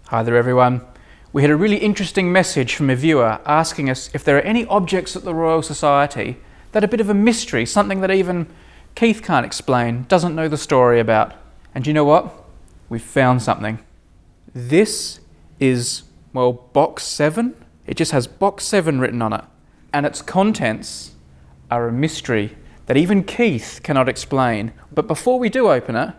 Hi there everyone. We had a really interesting message from a viewer asking us if there are any objects at the Royal Society that are a bit of a mystery, something that even Keith can't explain, doesn't know the story about. And you know what? We've found something. This is, well, box 7. It just has box 7 written on it. And its contents are a mystery that even Keith cannot explain. But before we do open it,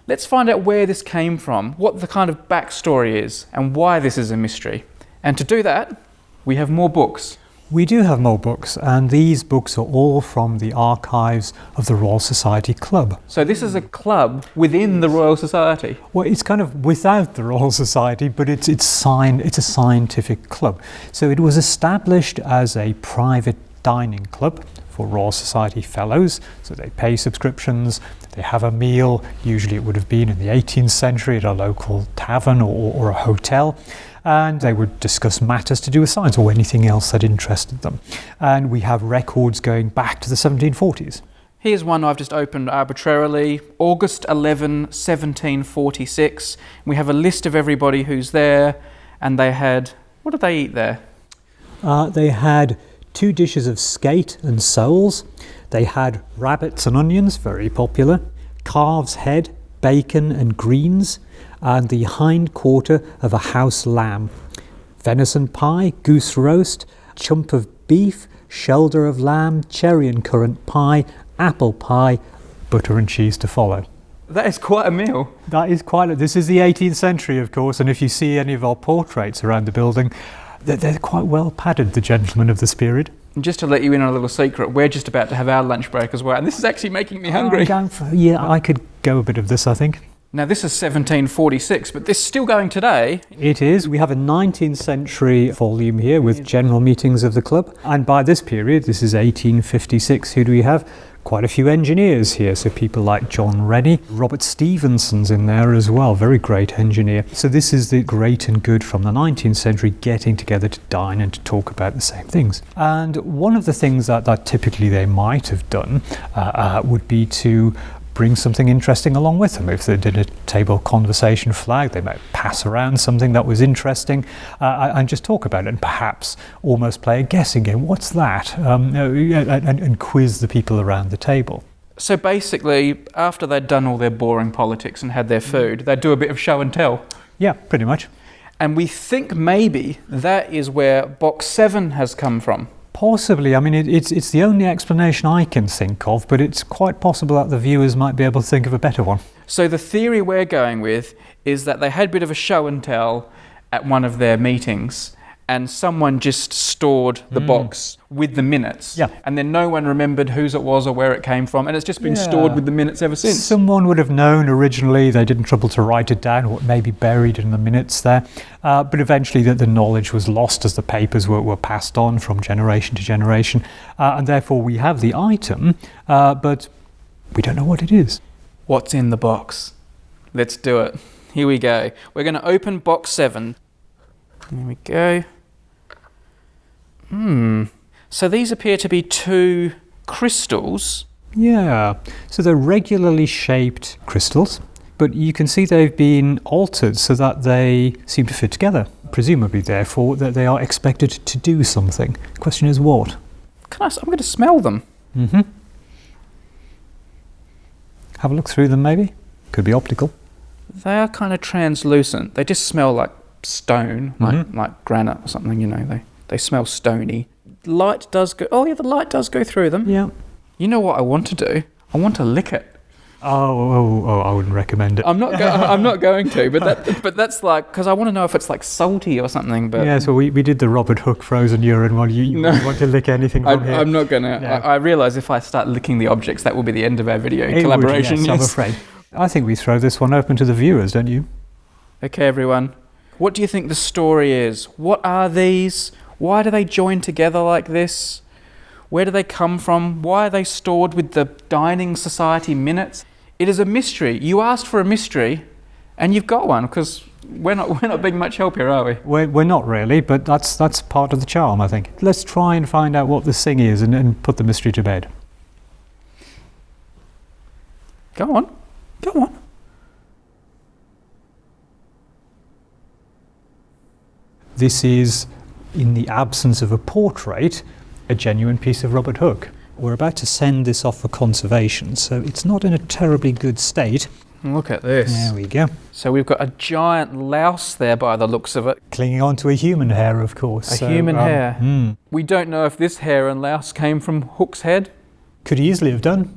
let's find out where this came from, what the kind of backstory is, and why this is a mystery. And to do that, we have more books. We do have more books, and these books are all from the archives of the Royal Society Club. So this is a club within the Royal Society? Well, it's kind of without the Royal Society, but it's a scientific club. So it was established as a private dining club for Royal Society fellows. So they pay subscriptions, they have a meal. Usually it would have been in the 18th century at a local tavern or a hotel. And they would discuss matters to do with science or anything else that interested them. And we have records going back to the 1740s. Here's one I've just opened arbitrarily, August 11, 1746. We have a list of everybody who's there, and they had, what did they eat there? They had 2 dishes of skate and soles. They had rabbits and onions, very popular, calf's head, bacon and greens, and the hind quarter of a house lamb, venison pie, goose roast, chump of beef, shoulder of lamb, cherry and currant pie, apple pie, butter and cheese to follow. That is quite a meal. This is the 18th century, of course, and if you see any of our portraits around the building, they're quite well padded, the gentlemen of this period. And just to let you in on a little secret, we're just about to have our lunch break as well, and this is actually making me hungry. I could go a bit of this, I think. Now this is 1746, but this is still going today. It is. We have a 19th century volume here with general meetings of the club. And by this period, this is 1856, who do we have? Quite a few engineers here. So people like John Rennie, Robert Stevenson's in there as well, very great engineer. So this is the great and good from the 19th century getting together to dine and to talk about the same things. And one of the things that typically they might have done would be to bring something interesting along with them. If they did a table conversation flag, they might pass around something that was interesting and just talk about it, and perhaps almost play a guessing game. What's that? And quiz the people around the table. So basically, after they'd done all their boring politics and had their food, they'd do a bit of show and tell. Yeah, pretty much. And we think maybe that is where box 7 has come from. Possibly. I mean, it's the only explanation I can think of, but it's quite possible that the viewers might be able to think of a better one. So the theory we're going with is that they had a bit of a show and tell at one of their meetings, and someone just stored the box with the minutes. Yeah. And then no one remembered whose it was or where it came from, and it's just been stored with the minutes ever since. Someone would have known originally, they didn't trouble to write it down, what may be buried in the minutes there. But eventually the knowledge was lost as the papers were passed on from generation to generation. And therefore we have the item, but we don't know what it is. What's in the box? Let's do it. Here we go. We're going to open box 7. There we go. So these appear to be 2 crystals. Yeah, so they're regularly shaped crystals, but you can see they've been altered so that they seem to fit together. Presumably, therefore, that they are expected to do something. The question is what? I'm going to smell them. Have a look through them, maybe. Could be optical. They are kind of translucent. They just smell like stone, like granite or something, you know. They smell stony. Light does go... Oh, yeah, the light does go through them. Yeah. You know what I want to do? I want to lick it. Oh, I wouldn't recommend it. I'm not going to, but that's like... Because I want to know if it's like salty or something, but... Yeah, so we did the Robert Hooke frozen urine one. You want to lick anything from here? I'm not going to. Yeah. I realise if I start licking the objects, that will be the end of our video collaboration. Yes, I'm afraid. I think we throw this one open to the viewers, don't you? Okay, everyone. What do you think the story is? What are these? Why do they join together like this? Where do they come from? Why are they stored with the Dining Society minutes? It is a mystery. You asked for a mystery, and you've got one, because we're not being much help here, are we? We're not really, but that's part of the charm, I think. Let's try and find out what this thing is and put the mystery to bed. Go on. This is, in the absence of a portrait, a genuine piece of Robert Hooke. We're about to send this off for conservation, so it's not in a terribly good state. Look at this. There we go. So we've got a giant louse there by the looks of it. Clinging on to a human hair, of course. A human hair. We don't know if this hair and louse came from Hooke's head. Could easily have done.